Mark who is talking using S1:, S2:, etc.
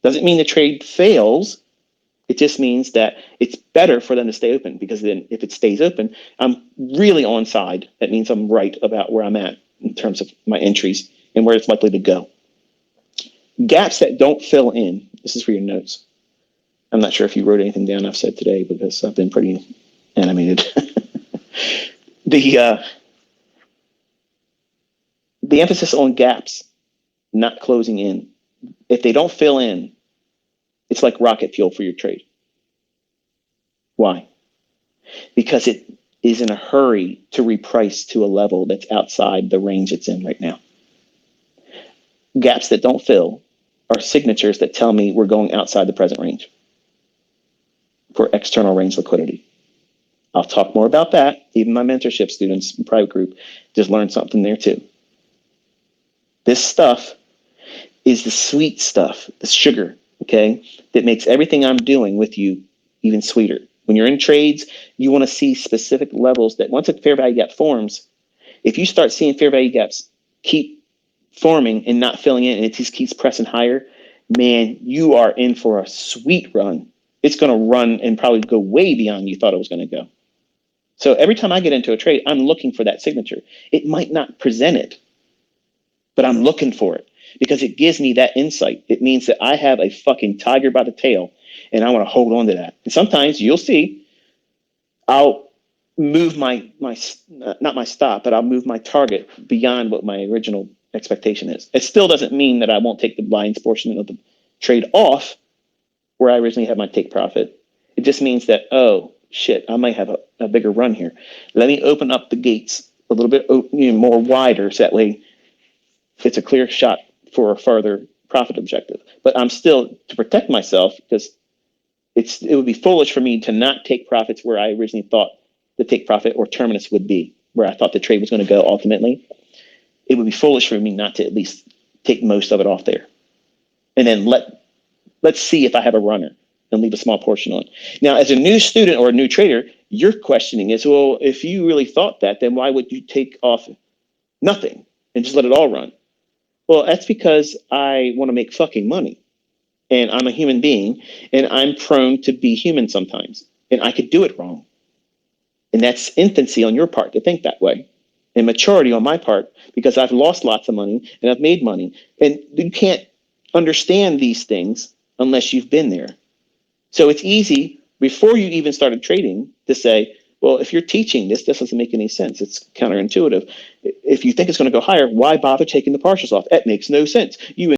S1: Doesn't mean the trade fails. It just means that it's better for them to stay open, because then if it stays open, I'm really on side. That means I'm right about where I'm at in terms of my entries and where it's likely to go. Gaps that don't fill in. This is for your notes. I'm not sure if you wrote anything down I've said today, because I've been pretty animated. The emphasis on gaps, not closing in. If they don't fill in, it's like rocket fuel for your trade. Why? Because it is in a hurry to reprice to a level that's outside the range it's in right now. Gaps that don't fill are signatures that tell me we're going outside the present range for external range liquidity. I'll talk more about that. Even my mentorship students in private group just learned something there too. This stuff is the sweet stuff, the sugar, okay, that makes everything I'm doing with you even sweeter. When you're in trades, you want to see specific levels that once a fair value gap forms, if you start seeing fair value gaps keep forming and not filling in, and it just keeps pressing higher, man, you are in for a sweet run. It's going to run and probably go way beyond you thought it was going to go. So every time I get into a trade, I'm looking for that signature. It might not present it, but I'm looking for it because it gives me that insight. It means that I have a fucking tiger by the tail and I want to hold on to that. And sometimes you'll see I'll move my not my stop, but I'll move my target beyond what my original expectation is. It still doesn't mean that I won't take the blinds portion of the trade off where I originally had my take profit. It just means that, oh shit, I might have a bigger run here. Let me open up the gates a little bit more wider, so that way it's a clear shot for a further profit objective. But I'm still, to protect myself, because it would be foolish for me to not take profits where I originally thought the take profit or terminus would be, where I thought the trade was going to go ultimately. It would be foolish for me not to at least take most of it off there. And then let's see if I have a runner and leave a small portion on. Now, as a new student or a new trader, your questioning is, well, if you really thought that, then why would you take off nothing and just let it all run? Well, that's because I want to make fucking money. And I'm a human being, and I'm prone to be human sometimes. And I could do it wrong. And that's infancy on your part to think that way. And maturity on my part, because I've lost lots of money and I've made money. And you can't understand these things unless you've been there. So it's easy, before you even started trading, to say, well, if you're teaching this doesn't make any sense. It's counterintuitive. If you think it's going to go higher, why bother taking the partials off? That makes no sense. You